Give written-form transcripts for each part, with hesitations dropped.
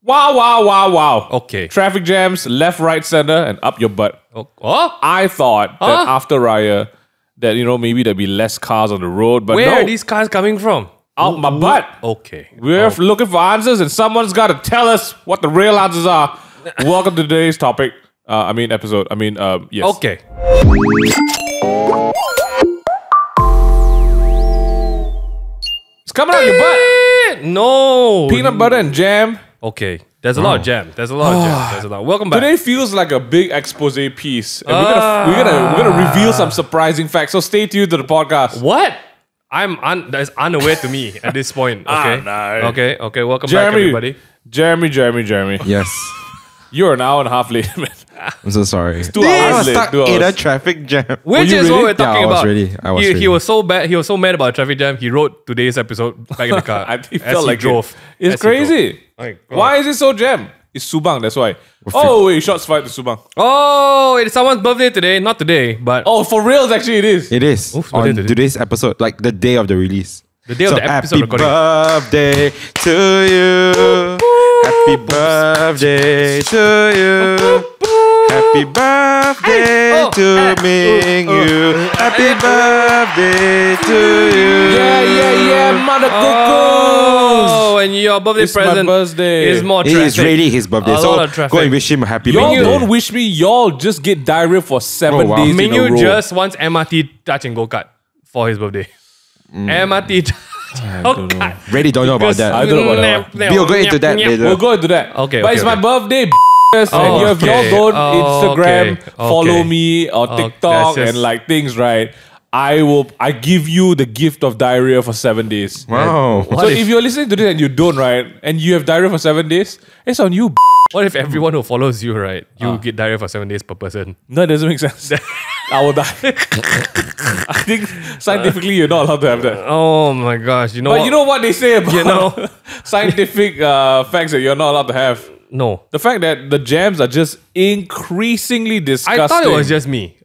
Wow, wow, wow, wow. Okay. Traffic jams, left, right, center, and up your butt. Oh? I thought that after Raya, that, maybe there'd be less cars on the road, but Where no. are these cars coming from? Out my butt. Okay. We're looking for answers, and someone's got to tell us what the real answers are. Welcome to today's topic. Episode. Yes. Okay. It's coming out your butt. No. Peanut butter and jam. Okay. There's a lot of jam. There's a lot of jam. There's a lot. Welcome back. Today feels like a big expose piece, and we're gonna reveal some surprising facts. So stay tuned to the podcast. What? That's unaware to me at this point. Okay. No. Okay. Welcome back, everybody. Jeremy. Yes. You're an hour and a half late, man. I'm so sorry. 2 hours I was late. stuck 2 hours. in a traffic jam. Which you is what really? we're talking I was about. ready. I was he ready. was so bad. He was so mad about a traffic jam. He wrote today's episode back in the car. I as felt he like drove. It's As he drove. crazy. My God. Why is it so jam? It's Subang, that's why. Oh wait, shots fired to Subang. Oh, it's someone's birthday today. Not today, but Oh, for reals, actually, it is. It is Oof, on today. today's epised, like the day of the release. the day of the episode recording. Happy birthday to you. Happy birthday to you. Happy birthday to Ming Yue. Happy birthday to you. Yeah, mother cuckoos. Oh, and your birthday It's my present birthday. is more It traffic. is really his birthday, A so lot of traffic. go and wish him a happy Y'all birthday. don't wish me. Y'all just get diarrhea for 7 Oh, wow. days Ming in a Yue row. just wants MRT touch and go kart for his birthday. MRT touch and go kart. Really don't know about that. I don't know about that. We'll go into that later. We'll go into that. Okay, but okay, it's my okay. birthday. And if y'all don't Instagram, follow me or TikTok that's just- and like things, right? I give you the gift of diarrhea for 7 days. Wow. So if you're listening to this and you don't, right, and you have diarrhea for 7 days, it's on you. What if everyone who follows you, right, you get diarrhea for 7 days per person? No, it doesn't make sense. I will die. I think scientifically you're not allowed to have that. Oh my gosh! You know But what? you know what they say about You know? scientific facts that you're not allowed to have? No. The fact that the jams are just increasingly disgusting. I thought it was just me.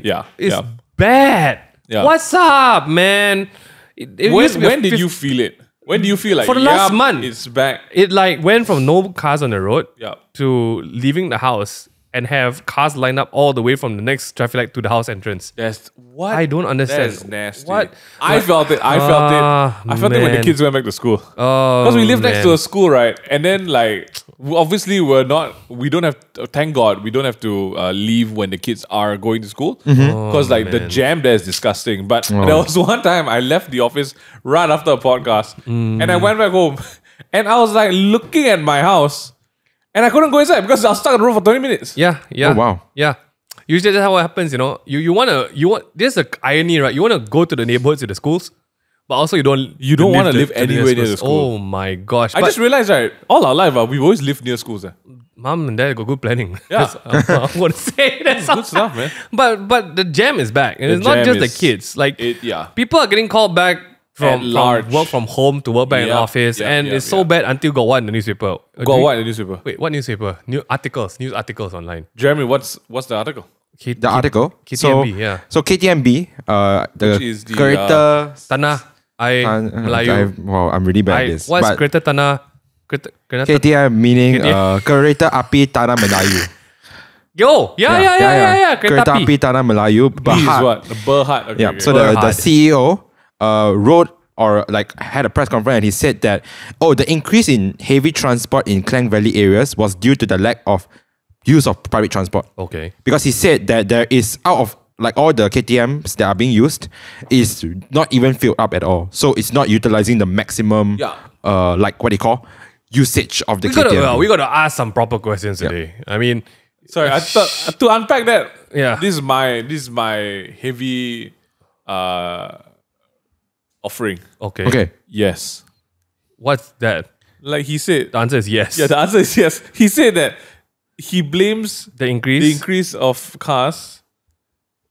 Yeah, It's yeah. bad. Yeah. What's up, man? It used to be a When did fif- you feel it? When do you feel like For the last yeah, month. it's back? It like went from no cars on the road Yeah. to leaving the house and have cars lined up all the way from the next traffic light to the house entrance. That's what I don't understand. That's nasty. What? I felt it. I felt it when the man. kids went back to school. Oh, Because we live next man. to a school, right? And then obviously we don't have, thank God, we don't have to leave when the kids are going to school. Because the jam there is disgusting. But there was one time I left the office right after a podcast and I went back home and I was like looking at my house and I couldn't go inside because I was stuck on the road for 20 minutes. Yeah. Oh, wow. Yeah. Usually that's how it happens, you know. You want there's the irony, right? You want to go to the neighborhoods to the schools, but also you don't wanna live anywhere near the school. Oh my gosh. I But just realized, right, all our life, we've always lived near schools. mom and dad got good planning. Yeah. I'm gonna say that's Good stuff, man. But the jam is back. And The it's not jam just is- the kids. Like Yeah. people are getting called back from large. work from home to work back in the Yep, office. yep, and yep, it's so yep. bad until got what in the newspaper. Got what in the newspaper? Wait, what newspaper? News articles online. Jeremy, what's the article? The article. KTMB, yeah. So KTMB, the Which is the, Kereta Tanah Air Melayu. I'm really bad at this. What's But Kereta Tanah? Kereta KTM meaning KTM. Kereta Api Tanah Melayu. Yo! Yeah. Kereta Api Tanah Melayu. B is Berhad. what? The Berhad. Okay, Yeah. okay. So the Berhad. CEO wrote or had a press conference and he said that the increase in heavy transport in Klang Valley areas was due to the lack of use of public transport. Okay. Because he said that there is out of all the KTMs that are being used is not even filled up at all. So it's not utilizing the maximum what they call usage of the KTM. We gotta ask some proper questions today. I mean, Sorry, I thought to unpack that. Yeah. This is my heavy offering. okay. Yes. What's that? Like he said. The answer is yes. Yeah, the answer is yes. He said that he blames The increase. the increase of cars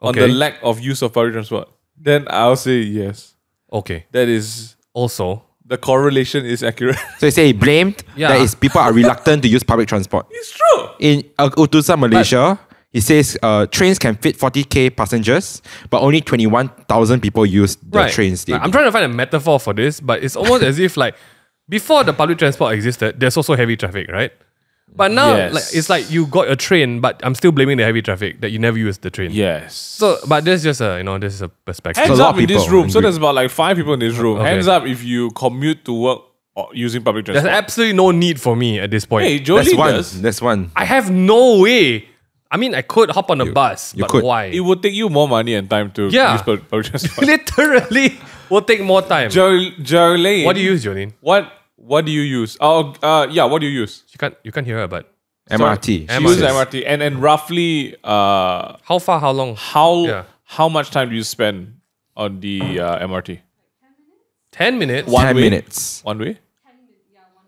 on the Okay. lack of use of public transport. Then I'll say yes. Okay. That is Also, the correlation is accurate. So he said he blamed Yeah. that is people are reluctant to use public transport. It's true. In Utusan, Malaysia, he says trains can fit 40,000 passengers, but only 21,000 people use the trains. Right. I'm trying to find a metaphor for this, but it's almost as if before the public transport existed, there's also heavy traffic, right? But now, Yes. like, it's like you got a train, but I'm still blaming the heavy traffic that you never used the train. Yes. So, but there's just a, this is a perspective. Hands a lot up of in this people room. So angry. there's about like 5 people in this room. Okay. Hands up if you commute to work using public There's transport. absolutely no need for me at this point. Hey, That's Jolie one. does. That's one. I have no way. I mean, I could hop on a bus, you but could. why? It would take you more money and time to Yeah. use public transport. Literally will take more time. Jolene, What do you use, Jolene? What do you use? Oh, yeah. What do you use? You can't hear her, but MRT. She uses MRT, and roughly, how far? How long? Yeah. how much time do you spend on the MRT? 10 minutes. 10 way? minutes. One way.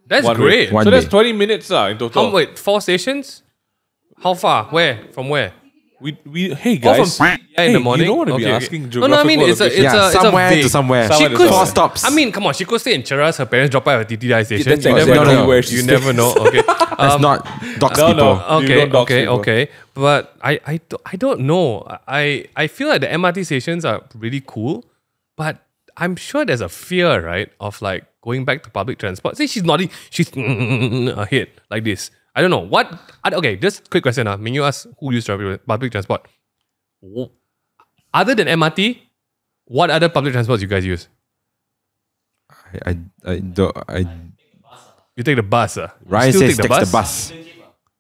That's One great. Way. One So that's way. 20 minutes in total. Wait, 4 stations? How far? Where? From where? Hey Go guys. from in the morning. You don't want to be Okay, asking okay. No, I mean it's a geographical Yeah, it's somewhere a to vague. somewhere. Somewhere to could- Four somewhere. stops. I mean, come on, she could stay in Cheras. Her parents drop her at TTI station. That's You never exactly know where she You stays. never know. Okay. That's not dogs No, people. no. You Okay, don't dox okay, people. okay. But I don't know. I feel like the MRT stations are really cool, but I'm sure there's a fear, right, of like going back to public transport. See, she's nodding. She's ahead like this. I don't know what. Okay, just quick question. Ming Yue asked who used public transport. Other than MRT, what other public transports you guys use? I don't. You take the bus, Ryan Still says take takes the bus.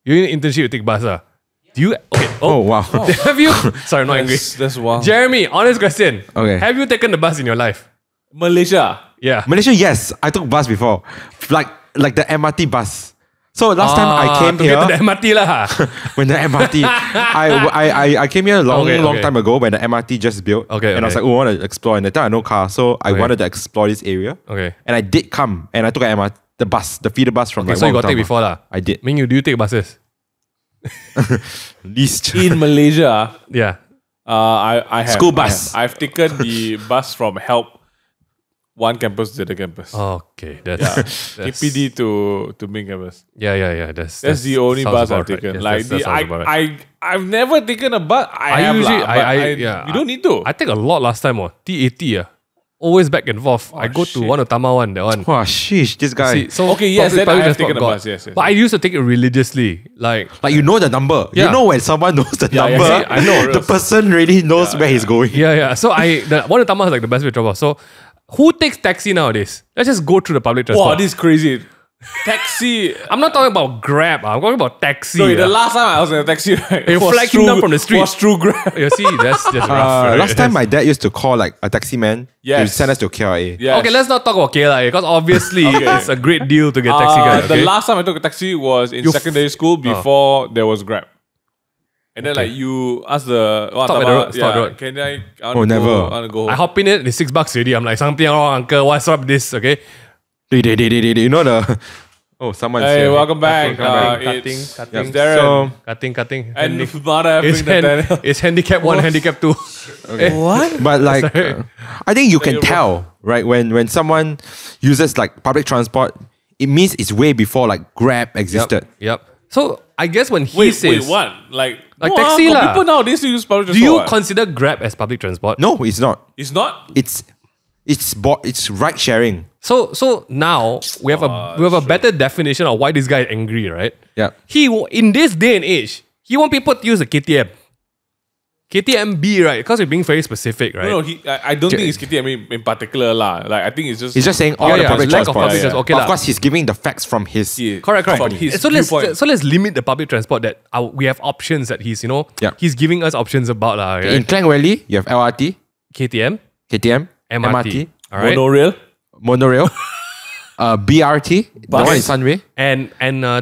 You in internship, you take bus, Do you? Okay. Oh wow. Have you? Sorry, I'm not angry. That's wild. Jeremy, honest question. Okay. Have you taken the bus in your life? Malaysia. Yeah. Malaysia, yes, I took bus before, like the MRT bus. So last time I came to here, get to the MRT lah. when the MRT, I came here a long Okay. time ago when the MRT just built. Okay, And I was okay. like, oh, I want to explore. And at that time I had no car, so I Okay. wanted to explore this area. Okay. And I did come, and I took an MRT, the feeder bus from like So you got Wang take Tama. before lah. I did. Ming Yue, do you take buses? Least. In Malaysia, Yeah. I have School bus. I've taken the bus from Help one campus to the other campus. Okay. That's KPD to Ming campus. Yeah. That's the only sounds bus I've about right. taken. Yes, like that sounds about right. I've never taken a bus. I have usually lah, but yeah. you don't need to. I take a lot last time. T80. Always back and forth. I go to shit. one of Tama one. That one. Wow, sheesh, this guy. See, so Okay, yes, then I have taken a got. bus, yes. But I used to take it religiously. Like, Like you know the number. Yeah. You know when someone knows the Yeah, yeah, number. see, I know. The person really knows where he's going. yeah. So one of Tama is like the best way to travel. So who takes taxi nowadays? Let's just go through the public transport. Wow, this is crazy. Taxi. I'm not talking about Grab. I'm talking about taxi. Sorry, the last time I was in a taxi, right, You're was flagging down from the street. Was through Grab. You see, that's just rough. Right? Last time my dad used to call like a taxi man. Yes. He send us to KRA. Yes. Okay, let's not talk about KLA because obviously Okay. it's a great deal to get taxi guys. The Okay? last time I took a taxi was in secondary school before there was Grab. And then like you ask the Stop at the road, stop at the road. Can I never. I want to go home. I hop in it, it's $6 already. I'm like, something wrong, uncle. What's up this? Okay. You know the... Oh, someone's Hey, here. welcome back. Cutting. It's Cutting. Darren. Cutting. And Handi- Mara It's, it's handicap 1, handicap 2. What? But like, Sorry. I think you can tell, right? When someone uses like public transport, it means it's way before like Grab existed. Yep. So I guess when he Wait, says, what? Like taxi got lah. people nowadays who use public do transport. you what? consider Grab as public transport? No, it's not. It's not? It's ride sharing. So now we have a better definition of why this guy is angry, right? Yeah. In this day and age, he want people to use the KTM. KTMB, right? Because we're being very specific, right? No, I don't think it's KTM in particular lah. Like I think it's just He's just saying all Yeah, the yeah, public lack of transport. public transport. Okay Of lah. course, he's giving the facts from his. Yeah. Correct. From his So viewpoint. let's limit the public transport that we have options that he's Yeah. he's giving us options about lah. In Right? Klang Valley, you have LRT, KTM, KTM, MRT, all right, Monorail. monorail, BRT, the Bus. one in Sunway, and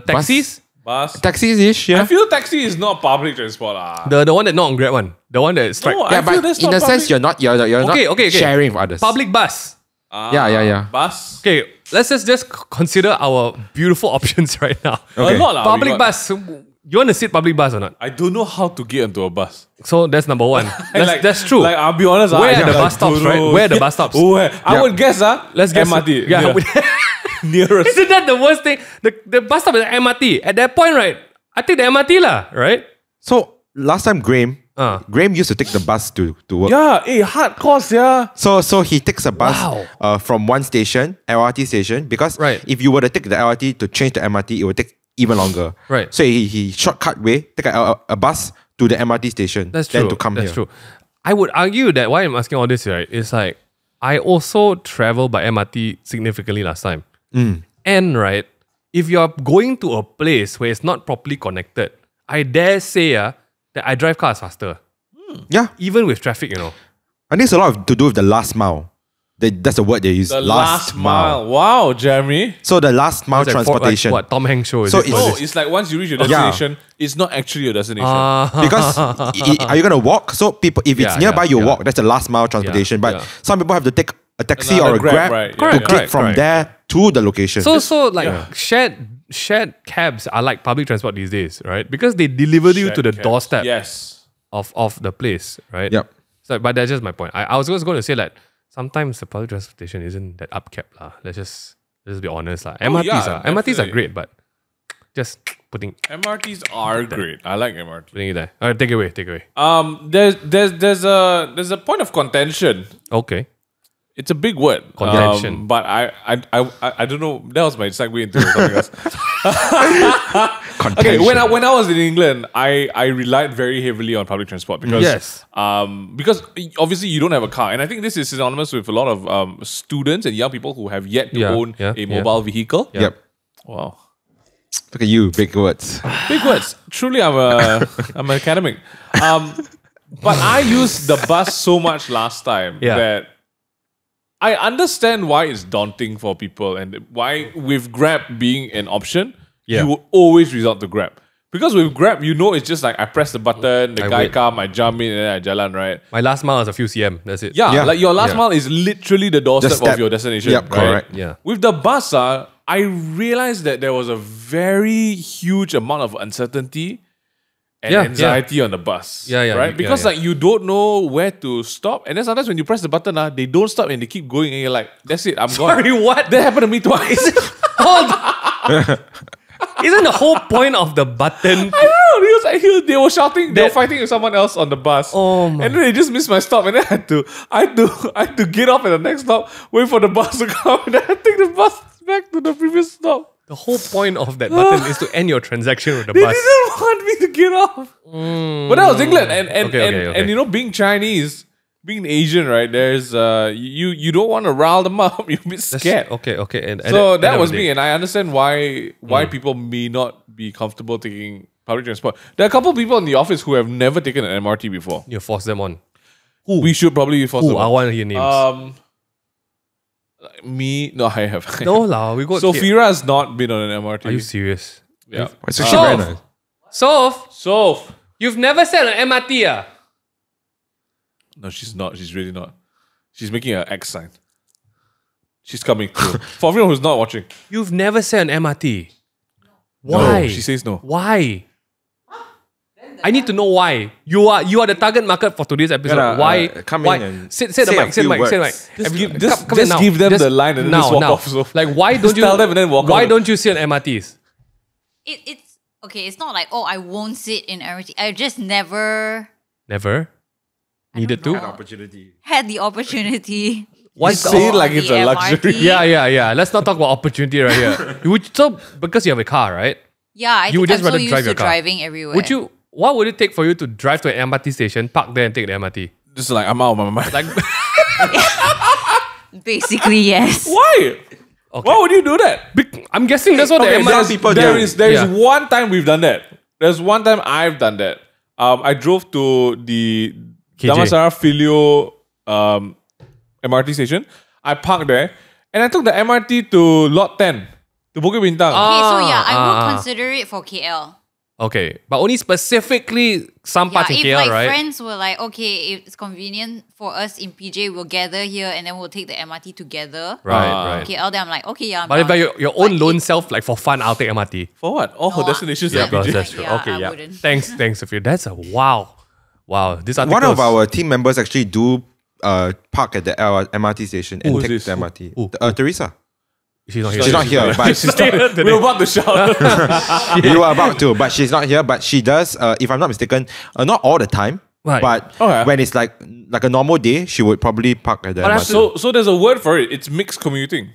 taxis. Bus. taxis-ish, I yeah. feel taxi is not public transport lah. The one that not on Grab one, the one that strike. No, Yeah, I feel but that's in not a sense, public. you're Okay. not sharing with others. Public bus. Yeah. Bus. Okay, let's just consider our beautiful options right now. Okay. A lot lah. Public we got- bus. You want to sit public bus or not? I don't know how to get into a bus. So that's number one. That's true. Like I'll be honest. Where I are the like, bus stops, don't right? know. Where are the bus stops? Where? I Yeah. would guess Let's guess. MRT. Yeah. Nearest. Isn't that the worst thing? The bus stop is MRT. At that point, right? I take the MRT lah, right? So last time, Graham, Graham used to take the bus to work. Yeah, hardcore, yeah. So he takes a bus Wow. from one station, LRT station, because if you were to take the LRT to change the MRT, it would take even longer. Right. So he shortcut way, take a bus to the MRT station. That's true. Then to come That's here. true. I would argue that why I'm asking all this, right, is like I also traveled by MRT significantly last time. And right, if you're going to a place where it's not properly connected, I dare say that I drive cars faster. Yeah. Even with traffic, you know. I think it's a lot to do with the last mile. That's the word they use. The last mile. Wow, Jeremy. So the last mile It's like transportation. what Tom Hanks show is So it? it's- It's like once you reach your destination, it's not actually your destination. Because are you gonna walk? So people, if it's Yeah, nearby, yeah, you yeah. walk. That's the last mile transportation. But yeah. some people have to take a taxi Another or a Grab, Grab right? to Correct, get from there to the location. So like shared cabs are like public transport these days, right? Because they deliver you to the Shared cabs. doorstep Yes. of the place, right? Yep. So, but that's just my point. I was just going to say that sometimes the public transportation isn't that upkept lah. Let's just be honest lah. MRTs MRTs are definitely. great, but just putting MRTs are great. I like MRT. it there. All right, take away. There's a point of contention. Okay. It's a big word. Contention. But I don't know. That was my segue into something else. Okay, when I was in England, I relied very heavily on public transport because because obviously you don't have a car, and I think this is synonymous with a lot of students and young people who have yet to own a mobile vehicle. Yep. Wow. Look at you, big words. Big words. Truly, I'm an academic. But I used the bus so much last time that I understand why it's daunting for people and why with Grab being an option, you will always resort to Grab. Because with Grab, you know it's just like I press the button, the guy come, I jump in, and then I jalan, right? My last mile is a few cm. That's it. Yeah, like your last mile is literally the doorstep of your destination. Yep, right? correct. Yeah. With the bus, I realized that there was a very huge amount of uncertainty and anxiety on the bus. Right? Because like you don't know where to stop. And then sometimes when you press the button, they don't stop and they keep going and you're like, that's it, I'm gone. Sorry, what? That happened to me twice. Hold on. Isn't the whole point of the button? I don't know. They were shouting. They were fighting with someone else on the bus. Oh my. And then they just missed my stop. And then I had to get off at the next stop, wait for the bus to come, and then I take the bus back to the previous stop. The whole point of that button is to end your transaction with the They bus. didn't want me to get off. But that was England, and you know, being Chinese, being Asian, right? There's you don't want to rile them up. You'll be scared. Okay. And So that was me, and I understand why people may not be comfortable taking public transport. There are a couple of people in the office who have never taken an MRT before. You force them on. We should probably force them I on. want to hear names. Me? No, I have. No lah, we got. Sophia has not been on an MRT. Are you serious? Yeah. It's actually very nice. Soph, you've never sat on MRT ah? No, she's not. She's really not. She's making an X sign. She's coming through. For everyone who's not watching. You've never sat on MRT. Why? No, she says no. Why? I need to know why. You are the target market for today's episode. Why? come why? in and Say the say a mic. Say the few mic. Say the mic. words. Just give them the line and then just walk off. So. Like why don't Just you tell them and then walk Why out. don't you sit on MRTs? It's okay. It's not like I won't sit in everything. I just never Never needed to. know. Had the opportunity. Why say it like on it's the a luxury. MRT. Yeah. Let's not talk about opportunity right here. So because you have a car, right? Yeah, I You would think just I'm so rather used drive to your car. driving everywhere. What would it take for you to drive to an MRT station, park there and take the MRT? Just like, I'm out of my mind. Like Basically, yes. why? Okay. Why would you do that? I'm guessing that's what the MRT There is Yeah. one time we've done that. There's one time I've done that. I drove to the KJ. Damansara Filio MRT station. I parked there and I took the MRT to Lot 10 to Bukit Bintang. Okay, so yeah, I would ah. consider it for KL. Okay, but only specifically some Yeah, parts in if KL, like right? friends were like, okay, if it's convenient for us in PJ, we'll gather here and then we'll take the MRT together. Right. KL, then I'm like, okay, yeah. I'm But if down. like your own But lone if- self, like for fun, I'll take MRT. For what? All her No, destinations yeah, are PJ. That's true. Yeah, Okay, I yeah. wouldn't. Thanks, Sophia. That's a wow. This article. One of our team members actually do park at the MRT station and Who is take this? the MRT. Who? Teresa. She's not here. She's not here, but We were about to shout. you are about to, but she's not here. But she does, if I'm not mistaken, not all the time, Right. But Okay. when it's like a normal day, she would probably park at the But I MRT. So there's a word for it. It's mixed commuting.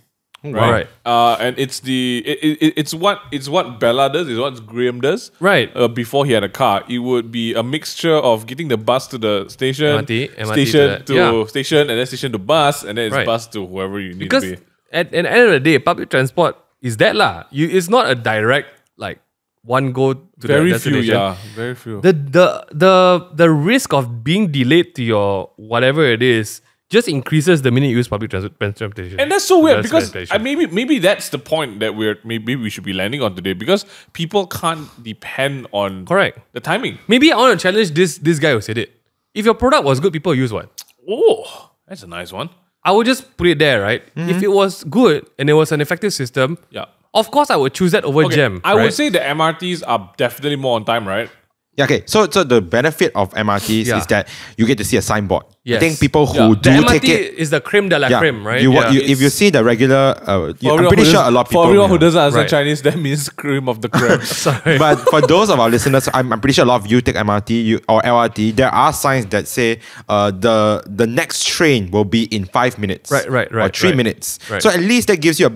Right. And it's it's what Bella does, it's what Graham does. Right. Before he had a car, it would be a mixture of getting the bus to the station, MRT station to that. station, and then station to bus, and then it's Right. bus to whoever you need Because to be. at the end of the day, public transport is that lah. It's not a direct like one go to Very the few, destination. yeah, very few. The risk of being delayed to your whatever it is just increases the minute you use public transportation. And that's so weird That's because transportation. maybe that's the point that maybe we should be landing on today, because people can't depend on Correct. the timing. Maybe I want to challenge this guy who said it. If your product was good, people use what? Oh, that's a nice one. I would just put it there, right? If it was good and it was an effective system, Yeah. of course I would choose that over Gem. I right? would say the MRTs are definitely more on time, right? Yeah, okay. So the benefit of MRTs Yeah. is that you get to see a signboard. I Yes. think people who Yeah. the do MRT take it. is the creme de la creme, right? If you see the regular, I'm pretty sure a lot of people. For everyone who doesn't understand Right. Chinese, that means cream of the creme. Sorry. But for those of our listeners, I'm pretty sure a lot of you take MRT or LRT. There are signs that say the next train will be in 5 minutes, Right, or 3 right. minutes. Right. So at least that gives you a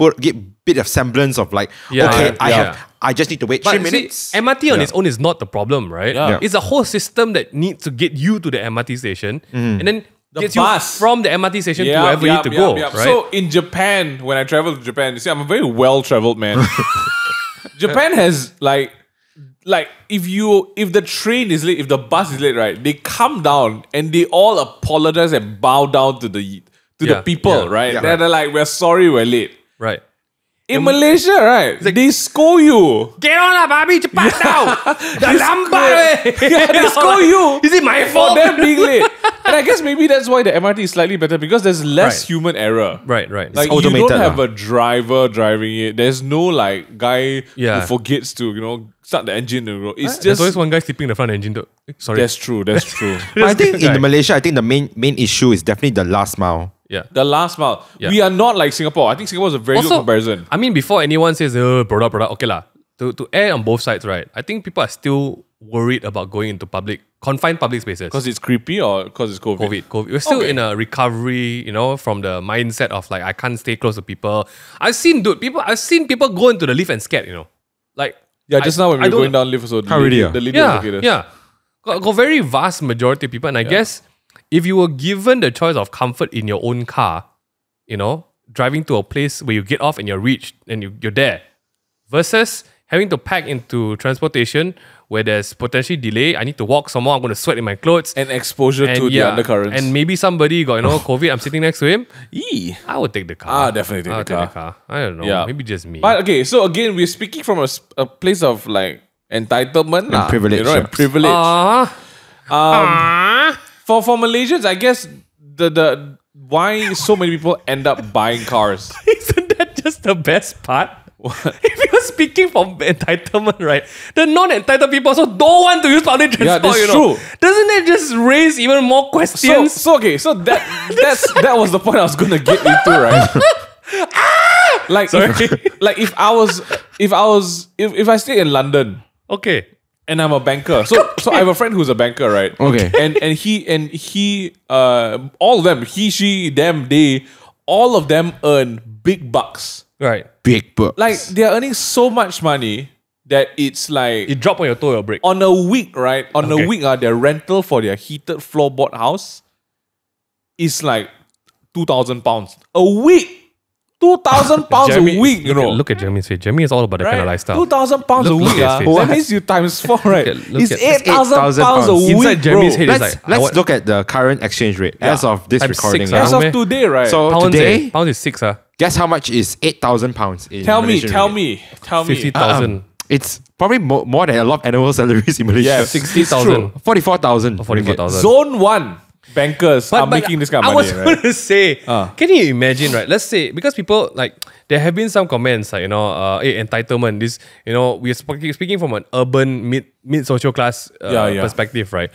bit of semblance of like, Yeah, okay, yeah. I just need to wait But 3 see, minutes. MRT on its own is not the problem, right? Yeah. It's a whole system that needs to get you to the MRT station and then gets you bus. from the MRT station to wherever you need to go, right? So in Japan, when I travel to Japan, you see, I'm a very well-traveled man. Japan has like if the train is late, if the bus is late, right? They come down and they all apologize and bow down to the people, yeah, right? yeah. They're like, we're sorry, we're late. Right. In Malaysia, right? They scold you. Get on lah, babi, cepat now. Dah lambat weh. Yeah, they scold you. Is it my For fault? them being late. And I guess maybe that's why the MRT is slightly better, because there's less Right. human error. Right. Like you automated don't have lah. a driver driving it. There's no like guy Yeah. who forgets to start the engine. It's There's just always one guy sleeping in the front engine though. Sorry. that's true. That's true. But I think guy. in Malaysia, I think the main issue is definitely the last mile. Yeah. The last mile. Yeah. We are not like Singapore. I think Singapore is a very good comparison. I mean, before anyone says, product, okay lah. To err on both sides, right? I think people are still worried about going into confined public spaces. Because it's creepy or because it's COVID? COVID. We're still Okay. in a recovery, from the mindset of like, I can't stay close to people. I've seen people go into the lift and scared, Like, Yeah, just now when we I were don't- going down lift, so the really, lady, ah? the lady Yeah, indicators. yeah. Got very vast majority of people. And I guess if you were given the choice of comfort in your own car, driving to a place where you get off and you're reached and you're there, versus having to pack into transportation where there's potentially delay, I need to walk somewhere, I'm going to sweat in my clothes. And exposure to the undercurrents. And maybe somebody got, COVID, I'm sitting next to him. Eee. I would take the car. Definitely take I would the take car. I don't know. Yeah. Maybe just me. But okay, so again, we're speaking from a place of like entitlement And privilege, and yeah. privilege. For Malaysians, I guess the why so many people end up buying cars. Isn't that just the best part? If you're speaking from entitlement, right? The non-entitled people also don't want to use public transport. that's true. Doesn't it just raise even more questions? So that was the point I was gonna get into, right? Like if I stay in London Okay. and I'm a banker, so I have a friend who's a banker, right? Okay. and he all of them, he, she, them, they, all of them earn big bucks. Right. Big bucks. Like they're earning so much money that it's like You drop on your toe or break. on a week, right? On Okay. a week, their rental for their heated floorboard house is like £2,000 a week. £2,000 Jeremy, a week, Look at Jeremy's face. Jeremy is all about that kind of lifestyle. £2,000 a Look week. at his face. That means you times 4, right? Look It's at- £8,000 a week, Inside Jeremy's head bro. is let's like, let's look at the current exchange rate as of this Times recording. 6, yeah. As How of many? today, right? So pounds, today, pounds is 6, guess how much is £8,000 in tell me. Malaysian ringgit? 50,000. It's probably more than a lot of annual salaries in Malaysia. Yeah, 60,000. 44,000. 44,000. Zone 1 bankers are making this kind of I money, was right? going to say, can you imagine, right? Let's say, because people, like, there have been some comments, like, hey, entitlement, this, we're speaking from an urban mid-social class perspective, right?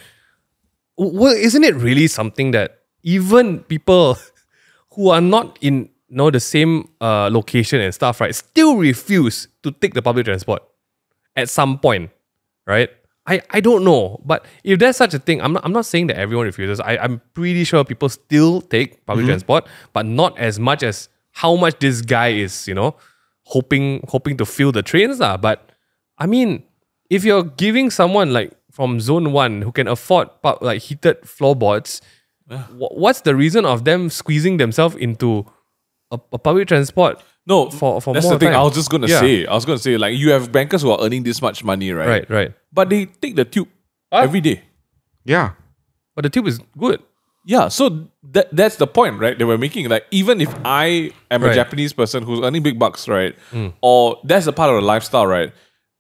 Well, isn't it really something that even people who are not in the same location and stuff, right, still refuse to take the public transport at some point, right? I don't know. But if there's such a thing, I'm not saying that everyone refuses. I'm pretty sure people still take public transport, but not as much as how much this guy is, hoping to fill the trains. But I mean, if you're giving someone like from zone 1 who can afford like heated floorboards, what's the reason of them squeezing themselves into a public transport? No, for that's more the thing. time? I was gonna say, like, you have bankers who are earning this much money, right? Right. But they take the tube every day. Yeah. But the tube is good. Yeah, so that's the point, right? They were making, like, even if I am a Right. Japanese person who's earning big bucks, right? Or that's a part of the lifestyle, right?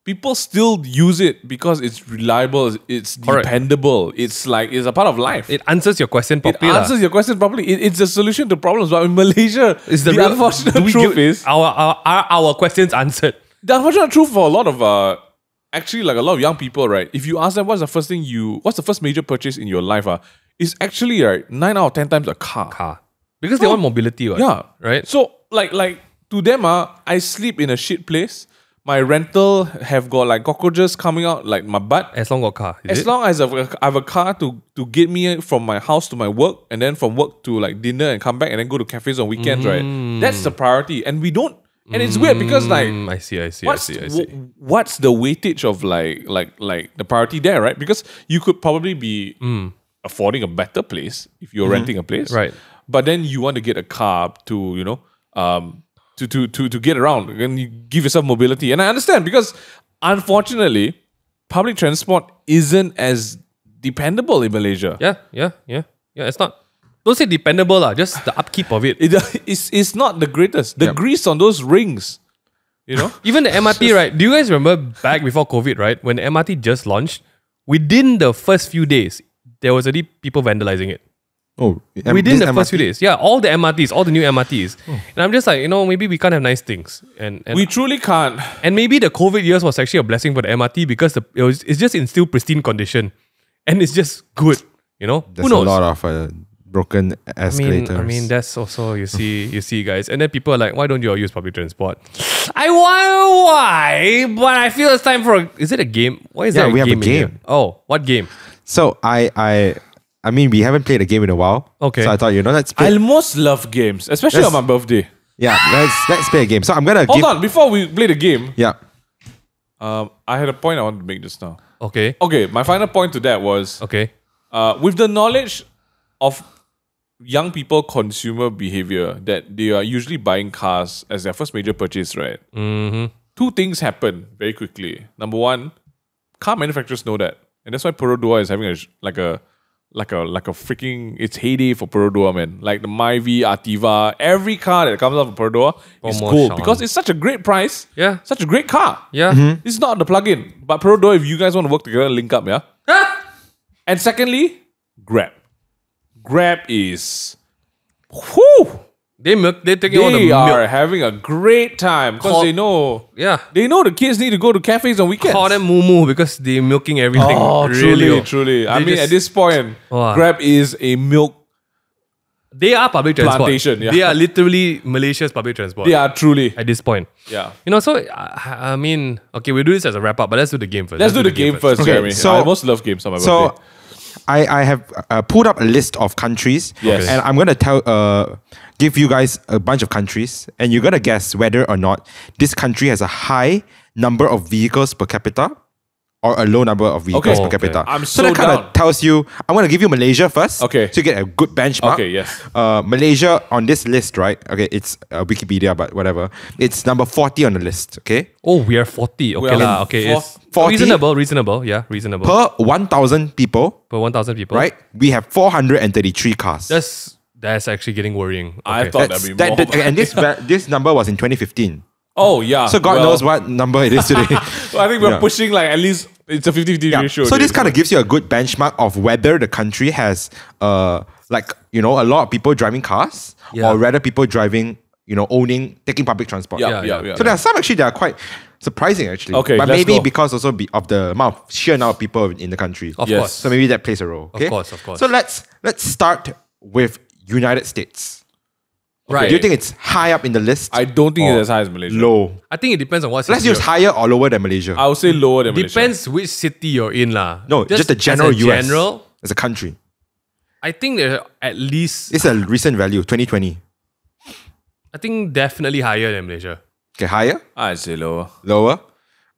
People still use it because it's reliable, it's Correct. dependable. It's a part of life. It answers your question It properly. answers your question properly. It's a solution to problems. But in Malaysia, Is the real- unfortunate do we truth give is our questions answered. the unfortunate truth for a lot of actually, like, a lot of young people, right? If you ask them what's the first major purchase in your life, is actually, right, 9 out of 10 times a car. Because they want mobility, right? Yeah. Right? So like to them, I sleep in a shit place. My rental have got like cockroaches coming out like my butt. As long as got car. As long as I have a car to get me from my house to my work, and then from work to like dinner and come back and then go to cafes on weekends, right? That's the priority. And we don't, and it's weird because like, I see. what's the weightage of like the priority there, right? Because you could probably be affording a better place if you're renting a place, Right. But then you want to get a car to to get around and you give yourself mobility. And I understand because unfortunately, public transport isn't as dependable in Malaysia. Yeah. It's not. Don't say dependable, just the upkeep of it. It's not the greatest. The grease on those rings, Even the MRT, right? Do you guys remember back before COVID, right? When the MRT just launched, within the first few days, there was already people vandalizing it. Oh, Within the first few days. Yeah, all the MRTs, all the new MRTs. And I'm just like, maybe we can't have nice things. And we truly can't. And maybe the COVID years was actually a blessing for the MRT because it's just in still pristine condition. And it's just good, There's Who knows? a lot of broken escalators. I mean, that's also, you see, guys. And then people are like, why don't you all use public transport? I wonder why, but I feel it's time for is it a game? Why is there we have a game in here? game. Oh, what game? So I mean, we haven't played a game in a while. Okay. So I thought, let's play. I almost love games, especially on my birthday. Yeah, let's play a game. So I'm gonna Hold on, before we play the game, Yeah. I had a point I wanted to make just now. Okay. Okay, my final point to that was Okay. with the knowledge of young people consumer behavior that they are usually buying cars as their first major purchase, right? Two things happen very quickly. Number one, car manufacturers know that, and that's why Perodua is having a freaking its heyday for Perodua, man. Like the Myvi, Ativa, every car that comes out of Perodua is cool Promotion. because it's such a great price. Yeah. Such a great car. Yeah. It's not the plug-in, but Perodua, if you guys want to work together, link up, yeah. And secondly, Grab. Grab is, whew, They're taking all the they are milk. having a great time because Call- they know Yeah. the kids need to go to cafes on weekends. Call them Moo because they're milking everything. Oh, Really. truly. I They mean, just- at this point, Wow. Grab is a milk. They are public transport. Plantation, yeah. They are literally Malaysia's public transport They are truly. at this point. Yeah. So I mean, okay, we'll do this as a wrap up, but let's do the game first. Let's do the game first, Okay, Jeremy. so- I most love games on my So birthday. I have pulled up a list of countries. Yes. And I'm gonna give you guys a bunch of countries, and you're gonna guess whether or not this country has a high number of vehicles per capita or a low number of vehicles Okay. per capita. I'm so so that kind down. of tells you. I'm gonna give you Malaysia first. Okay. So you get a good benchmark. Okay, yes. Malaysia on this list, right? Okay, it's Wikipedia, but whatever. It's number 40 on the list. Okay. Oh, we are 40. Okay, We are lah. Okay, it's 40? reasonable. Yeah, reasonable. Per 1,000 people, Per 1,000 people. right? We have 433 cars. That's actually getting worrying. I Okay. thought that'd be more. And this number was in 2015. Oh, yeah. So God knows what number it is today. So I think we're Yeah. pushing like at least it's a 50-50 Yeah. ratio. So this kind of gives you a good benchmark of whether the country has a lot of people driving cars Yeah. or rather people driving, taking public transport. Yeah. So there are some actually that are quite surprising actually. Okay, but let's maybe go. because also of the sheer number of people in the country. Of Yes. course. So maybe that plays a role. Okay? Of course. So let's start with United States. Right. Do you think it's high up in the list? I don't think Or it's as high as Malaysia. Low. I think it depends on what city. Let's use higher or lower than Malaysia. I would say lower than Malaysia. Depends which city you're in, lah. No, just the general as a US. general, As a country. I think there are at least. It's a recent value, 2020. I think definitely higher than Malaysia. Okay, higher? I'd say lower. Lower?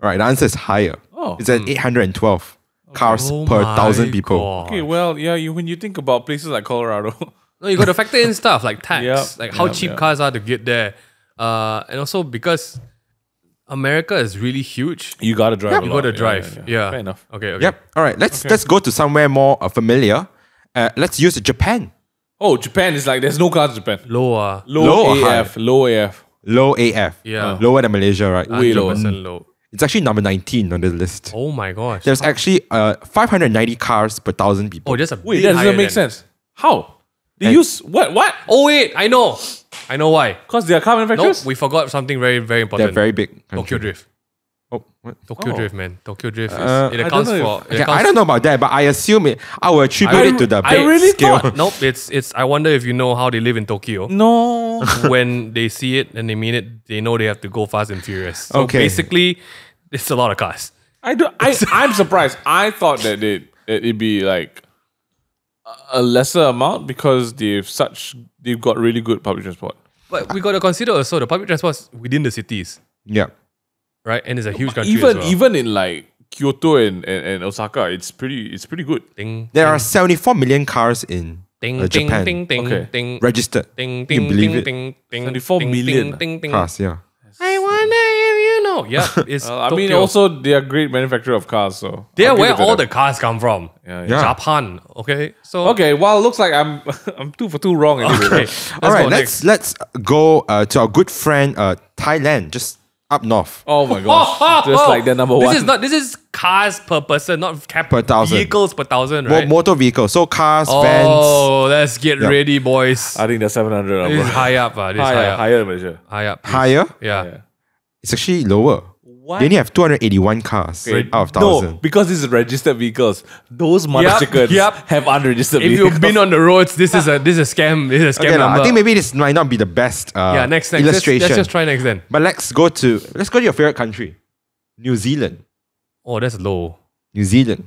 All right, the answer is higher. Oh. It's at 812 cars Oh per my 1,000 people. God. Okay, well, yeah, when you think about places like Colorado, No, you got to factor in stuff like tax, Yep, like how yep, cheap yep. cars are to get there, and also because America is really huge, you gotta drive. a you lot. got to drive. Yeah, Fair enough. Okay. Yep. All right, let's go to somewhere more familiar. Let's use Japan. Oh, Japan is like there's no cars in Japan. Lower. Low or high? Low AF. Low AF. Yeah. Lower than Malaysia, right? Way lower. 100% low. It's actually number 19 on the list. Oh my gosh. There's actually 590 cars per 1,000 people. Oh, just a Wait, bit that higher doesn't make than- sense. How? They And- use what? What? Oh wait, I know why. Because they are car No, manufacturers? we forgot something very very They're important. very big. Tokyo country. Drift. Oh, what? Tokyo Oh. Drift, man. Tokyo Drift is, I it don't accounts know for. if- it Okay, accounts I don't know about that, but I assume I will attribute it to the I big really scale. thought- Nope, it's. I wonder if you know how they live in Tokyo. No. When they see it and they mean it, they know they have to go fast and furious. So Okay. basically, it's a lot of cars. I'm surprised. I thought that it'd be like a lesser amount because they've got really good public transport. But we got to consider also the public transport within the cities, Yeah. right? And it's a huge country as well. Even in like Kyoto and Osaka, it's pretty good. Ding, There ding, are 74 million cars in ding, Japan ding, ding, Okay. ding, registered. ding, Can you ding, believe ding, it? ding, ding, 74 ding, million ding, ding, ding. Cars, yeah. I wonder if you know. Yeah, it's I mean, Tokyo. also they are great manufacturer of cars, so They're I'll give where it to all them. the cars come from. Yeah. Yeah. Japan. Okay, so Okay, well, looks like I'm 2 for 2 wrong anyway. Okay, All right, go next. let's go to our good friend Thailand, just up north. Oh my gosh, just like the number one. This is cars per person, not Per 1,000. vehicles per 1,000, right? Motor vehicles, so cars, vans. Oh, let's get Yeah. ready, boys. I think that's 700. This is high up. This is high up. higher than Malaysia. High up. please. Higher? Yeah. It's actually lower. What? They only have 281 cars out of 1,000. No, because this is registered vehicles. Those mother Yep, chickens yep. have unregistered If vehicles. you've been on the roads, this is a scam. This is a scam Okay, number. I think maybe this might not be the best next. illustration. Let's just try next then. But let's go to your favorite country, New Zealand. Oh, that's low. New Zealand.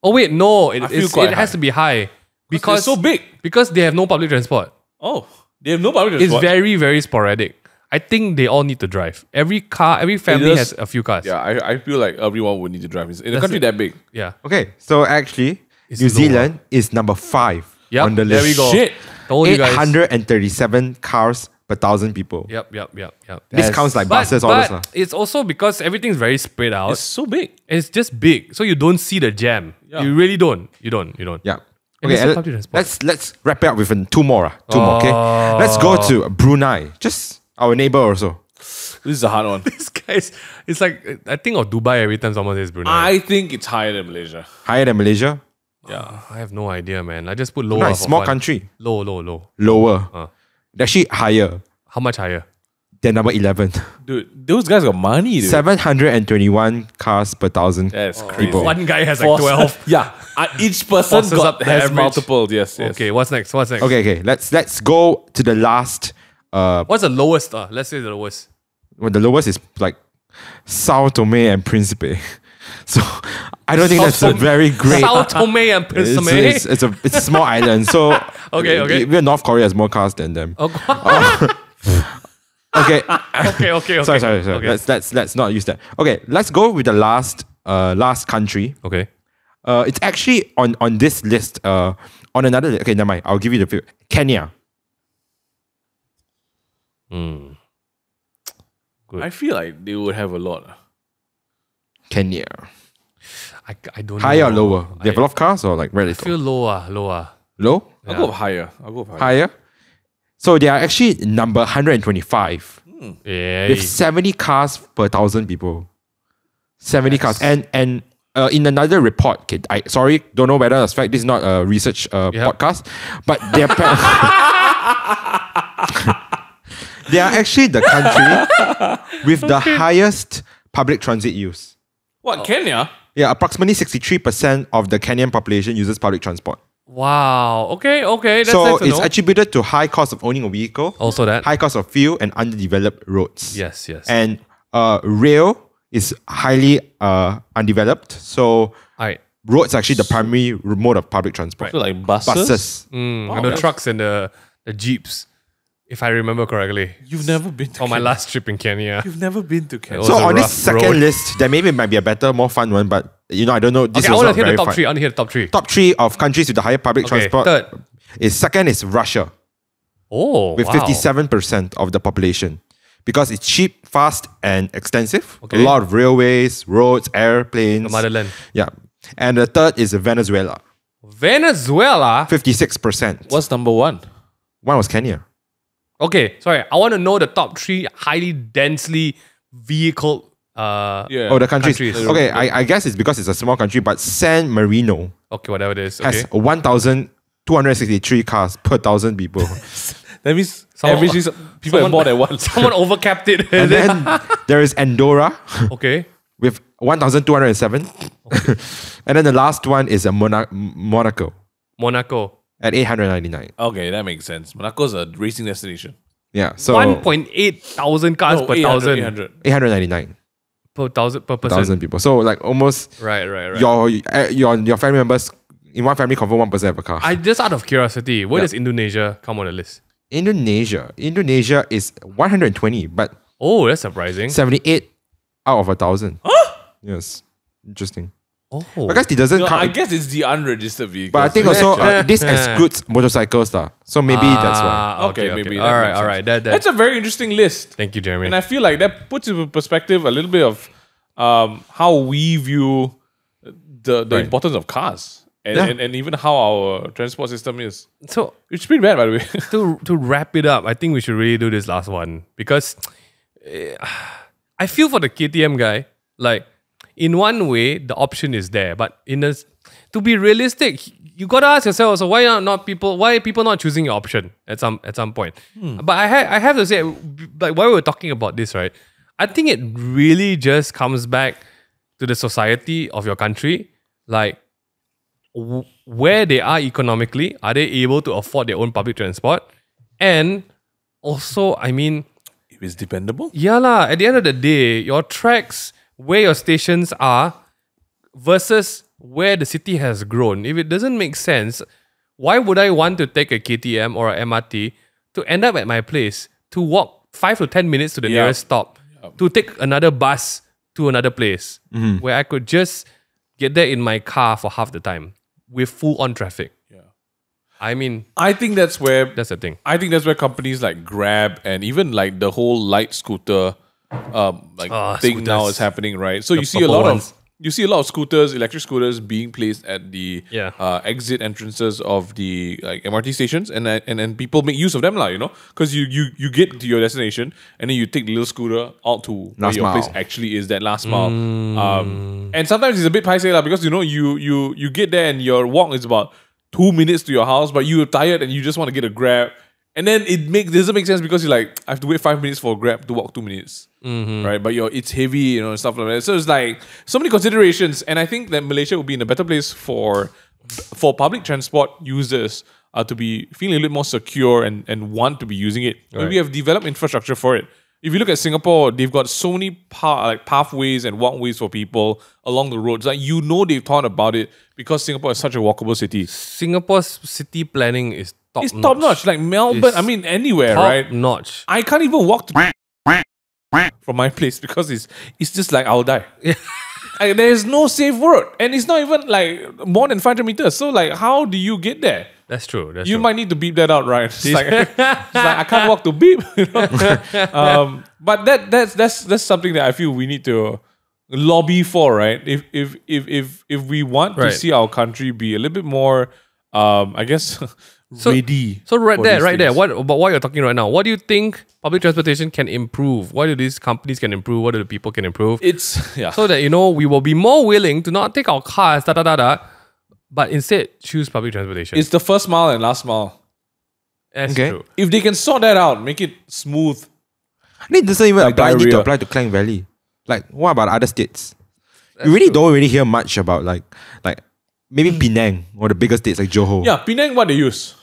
Oh wait, no. It feel quite has high. to be high because so big. Because they have no public transport. Oh, they have no public It's transport. very very sporadic. I think they all need to drive. Every family does- has a few cars. Yeah, I feel like everyone would need to drive. In a That's country it. that big. Yeah. Okay, so actually, It's New lower. Zealand is number 5 Yep, on the there list. we go. Shit. Told you guys. 837 cars per 1,000 people. Yep. This counts like But, buses, all this. but it's also because everything's very spread out. It's so big. It's just big, so you don't see the jam. Yeah. You really don't. You don't. Yeah. And Okay, it's a and public transport. let's wrap it up with two more. Two more, okay? Let's go to Brunei. Just our neighbor also. This is a hard one. This guy's. It's like I think of Dubai every time someone says Brunei. I think it's higher than Malaysia. Higher than Malaysia? Yeah. I have no idea, man. I just put lower. Brunei, for small fun. country. Low. Lower. Actually higher How much higher? than number 11. Dude, those guys got money, dude. 721 cars per 1,000 That's crazy. people. One guy has like Force- 12. Yeah. Each person Forces up the has average. multiple. Yes. Okay, what's next? Okay. Let's go to the last. What's the lowest? Let's say the lowest. Well, the lowest is like Sao Tome and Principe. So I don't think that's a very great. Sao Tome and Principe. It's a small island. So Okay. Even North Korea has more cars than them. Oh, Okay. okay. Sorry. Okay. Let's not use that. Okay, let's go with the last country. Okay. It's actually on this list. On another. Okay, never mind. I'll give you the few. Kenya. I feel like they would have a lot. Kenya. I don't Higher or know. lower? They have a lot of cars or like very I little? feel lower. Low? I'll go higher. Higher? So they are actually number 125 Yeah. with 70 cars per 1,000 people. 70 cars. And in another report, okay, sorry, don't know whether that's fact. This is not a research podcast, but they're they are actually the country with the highest public transit use. What, Kenya? Yeah, approximately 63% of the Kenyan population uses public transport. Wow. Okay. That's So nice to it's know. attributed to high cost of owning a vehicle, Also that. high cost of fuel, and underdeveloped roads. Yes. And rail is highly undeveloped. So Alright. roads are actually the primary mode of public transport. So like buses. And the trucks and the jeeps, if I remember correctly. You've never been to On my Kenya. last trip in Kenya. You've never been to Kenya. was So a on this rough second road. list, there maybe might be a better, more fun one, but I don't know. This Okay, I was want not to hear very the top fun. three. I want to hear the top three. Top 3 of countries with the higher public Okay, transport. third. Second is Russia Oh, with wow. 57% of the population. Because it's cheap, fast, and extensive. Okay. A lot of railways, roads, airplanes. The motherland. Yeah. And the third is Venezuela. Venezuela. 56%. What's number one? One was Kenya. Okay, sorry. I want to know the top 3 highly densely vehicle. Yeah. Oh, the countries. Countries. Okay, I guess it's because it's a small country, but San Marino Okay, whatever it is. Okay. has 1,263 cars per 1,000 people. That means Someone- averagely people have more than one. Someone overcapped it. And then there is Andorra Okay. with 1,207. And then the last one is Monaco Monaco. at 899. Okay, that makes sense. Monaco's a racing destination. Yeah, so 1.8 thousand cars No, per 800, thousand. 800. 899 Per thousand per person. 1,000 people. So like almost Right. your family members, in one family, confirm 1% have a car. I just out of curiosity, where Yeah. does Indonesia come on the list? Indonesia is 120, but Oh, that's surprising. 78 out of 1,000. Yes, interesting. Oh, Because it doesn't No, count. I guess it's the unregistered vehicle. But I think also this excludes motorcycles, so maybe that's why. Okay, maybe. All right. That's a very interesting list. Thank you, Jeremy. And I feel like that puts into perspective a little bit of how we view the Right. importance of cars. And, Yeah. and even how our transport system is. So It's pretty bad, by the way. to wrap it up, I think we should really do this last one because I feel for the KTM guy. Like in one way, the option is there, but to be realistic, you gotta ask yourself also why are people not choosing your option at some point. But I have to say, like while we're talking about this, right? I think it really just comes back to the society of your country, like where they are economically, are they able to afford their own public transport? And also, I mean, If it's dependable. yeah lah, at the end of the day, your tracks, where your stations are versus where the city has grown. If it doesn't make sense, why would I want to take a KTM or a MRT to end up at my place, to walk 5 to 10 minutes to the Yeah. nearest stop, to take another bus to another place where I could just get there in my car for half the time with full on traffic? Yeah. I mean, I think that's where that's the thing. I think that's where companies like Grab and even like the whole light scooter thing now scooters. is happening, right? So you see a purple lot ones. of scooters, electric scooters being placed at the Yeah. exit entrances of the like MRT stations, and people make use of them, because you get to your destination and then you take the little scooter out to where Last your mile. place actually is, that last mile. And sometimes it's a bit pricey because you get there and your walk is about 2 minutes to your house, but you're tired and you just want to get a Grab. And then doesn't make sense because you're like, I have to wait 5 minutes for a Grab to walk 2 minutes. Right? But it's heavy, and stuff like that. So it's like so many considerations. And I think that Malaysia would be in a better place for public transport users to be feeling a little more secure and want to be using it. And we have developed infrastructure for it. If you look at Singapore, they've got so many pathways and walkways for people along the roads. Like they've thought about it because Singapore is such a walkable city. Singapore's city planning is top It's top notch. Like Melbourne, It's anywhere, top right? notch. I can't even walk from my place because it's just like I'll die. There's no safe road, and it's not even like more than 500 meters. So like, how do you get there? That's true. That's You true. might need to beep that out, right? It's like I can't walk to beep. But that's something that I feel we need to lobby for, right? If we want to Right. see our country be a little bit more, I guess, ready. So right for there, these right there. things. What about what you're talking right now? What do you think public transportation can improve? What do these companies can improve? What do the people can improve? It's So that we will be more willing to not take our cars, but instead choose public transportation. It's the first mile and last mile. That's Okay. true. If they can sort that out, make it smooth. It doesn't even Like need to diarrhea. apply to Klang Valley. Like, what about other states? You really don't really hear much about like maybe Penang or the bigger states like Johor. Yeah, Penang, what they use?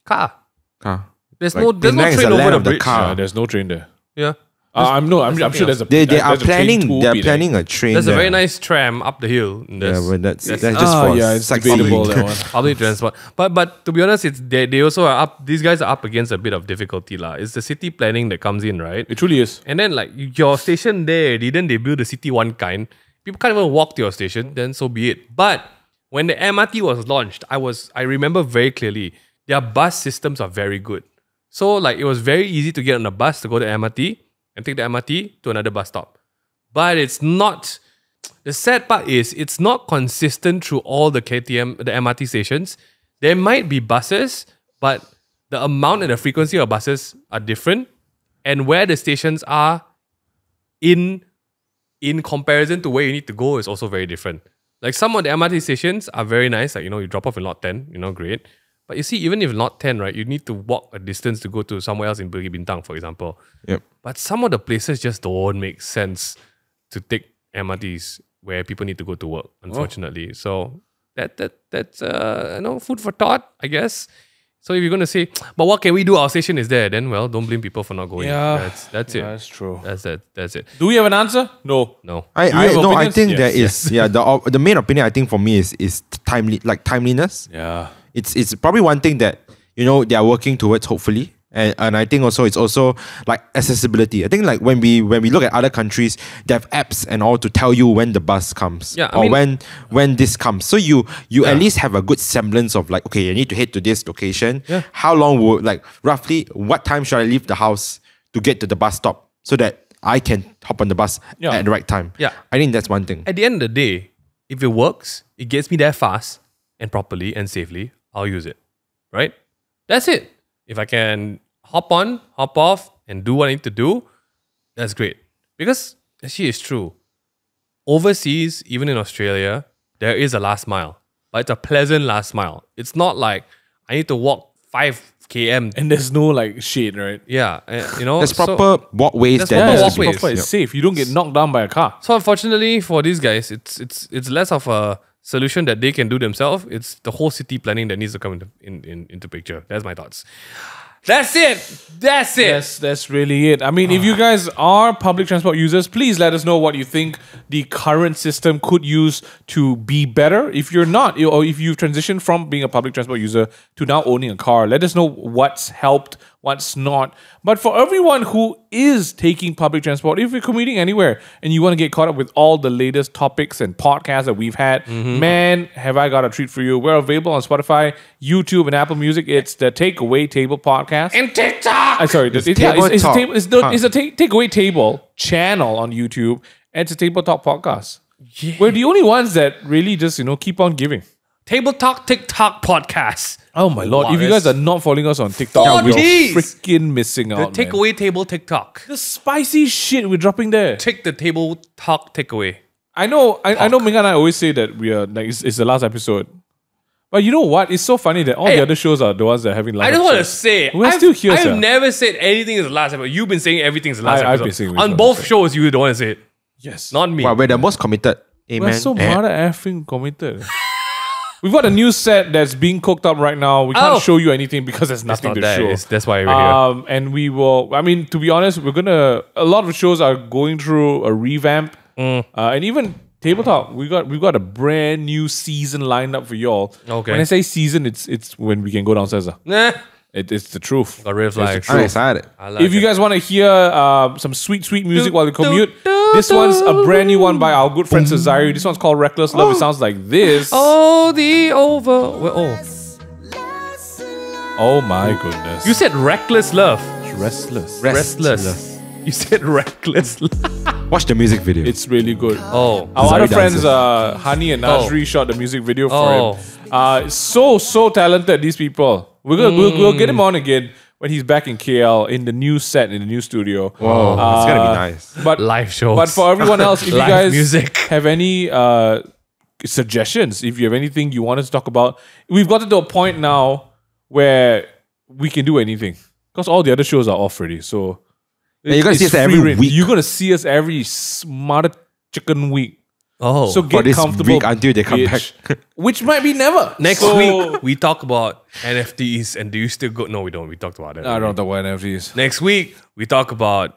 Car. Car. There's Like, no Penang is train the over land the of the bridge. car. Yeah, there's no train there. Yeah. I'm sure there's a They there's are a train to they're Penang. planning a train. There's a very there. nice tram up the hill. Yeah, but that's just Ah, for yeah, it's sightseeing. debatable, that one. Public transport. But to be honest, it's they also are up. These guys are up against a bit of difficulty lah. It's the city planning that comes in, right? It truly is. And then like your station there, didn't they build the city one kind? People can't even walk to your station, then so be it. But when the MRT was launched, I remember very clearly, their bus systems are very good. So like it was very easy to get on a bus to go to MRT and take the MRT to another bus stop. But it's not, the sad part is it's not consistent through all the the MRT stations. There might be buses, but the amount and the frequency of buses are different. And where the stations are in comparison to where you need to go is also very different. Like some of the MRT stations are very nice. Like, you drop off in lot 10, great. But you see, even if lot 10, right, you need to walk a distance to go to somewhere else in Bukit Bintang, for example. Yep. But some of the places just don't make sense to take MRTs where people need to go to work, unfortunately. So that's food for thought, I guess. So if you're going to say, but what can we do? Our station is there. Then, well, don't blame people for not going. Yeah, that's it. That's true. That's it. Do we have an answer? No. I have opinions? think Yes. there is. Yeah, the main opinion I think for me is timeliness. Yeah. It's probably one thing that they are working towards, hopefully. And I think also it's also like accessibility. I think like when we look at other countries, they have apps and all to tell you when the bus comes, when this comes. So you at least have a good semblance of like, okay, you need to head to this location. Yeah. How long will, like, roughly what time should I leave the house to get to the bus stop so that I can hop on the bus at the right time? Yeah. I think that's one thing. At the end of the day, if it works, it gets me there fast and properly and safely, I'll use it. Right? That's it. If I can hop on, hop off, and do what I need to do, that's great. Because actually it's true. Overseas, even in Australia, there is a last mile. But it's a pleasant last mile. It's not like I need to walk 5 km. And there's no like shade, right? Yeah. There's proper walkways there's there. proper has to be- walkways. It's safe. You don't get knocked down by a car. So unfortunately for these guys, it's less of a solution that they can do themselves. It's the whole city planning that needs to come into picture. That's my thoughts. That's it. That's really it. I mean, if you guys are public transport users, please let us know what you think the current system could use to be better. If you're not, or if you've transitioned from being a public transport user to now owning a car, let us know what's helped, what's not. But for everyone who is taking public transport, if you're commuting anywhere and you want to get caught up with all the latest topics and podcasts that we've had, man, have I got a treat for you. We're available on Spotify, YouTube, and Apple Music. It's the Takeaway Table Podcast. And TikTok! Sorry, It's a Takeaway Table channel on YouTube, and it's a Table Talk podcast. Yeah. We're the only ones that really just, keep on giving. Table Talk TikTok podcast. Oh my lord. Wow, If you guys are not following us on TikTok, 40s. you're freaking missing The out. Takeaway Table TikTok. The spicy shit we're dropping there. Take the Table Talk Takeaway. I know Ming and I always say that we are like it's the last episode. But you know what? It's so funny that all the other shows are the ones that are having last I just want to episodes. say, We're still here, I've sir. never said anything is the last episode. You've been saying everything is the last I've episode. been saying On it's both the last shows, you don't want to say it. Yes. Not me. Wow, we're the most committed. We're Amen. so mother effing committed. We've got a new set that's being cooked up right now. We can't show you anything because there's It's nothing not to that. show. That's why we're here. And we will, to be honest, a lot of shows are going through a revamp. And even Table Talk, we've got a brand new season lined up for y'all. Okay. When I say season, it's when we can go downstairs. Nah. It's the truth. Got red flags. I'm excited. I like If you it. guys want to hear some sweet music while you commute, this one's a brand new one by our good friend Cesare. This one's called Reckless Love. It sounds like this. Oh, the over. Oh my goodness. You said reckless love. restless. Restless. You said reckless love. Watch the music video. It's really good. Oh. Our Zari other friends, dances. Hani and Nasri, shot the music video for him. So talented, these people. We'll get him on again when he's back in KL in the new set, in the new studio. Whoa, it's gonna be nice. But Live shows. But for everyone else, if you Live guys music. have any suggestions, if you have anything you want us to talk about, we've gotten to a point now where we can do anything because all the other shows are off already. So you're gonna see it's us every free reign. week. You're gonna see us every mother chicken week. Oh. So for get this comfortable week until they come bitch. back. Which might be never. Next So- week, we talk about NFTs. And do you still go? No, we don't. We talked about it. I don't know what NFTs. Next week, we talk about.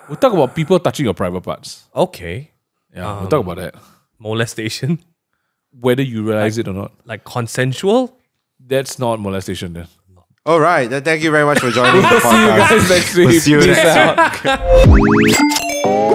We'll talk about people touching your private parts. Okay. Yeah, we'll talk about that. Molestation. Whether you realize it or not. Like consensual. That's not molestation then. All right. Then thank you very much for joining the See you podcast. guys next week. We'll see you Peace next out.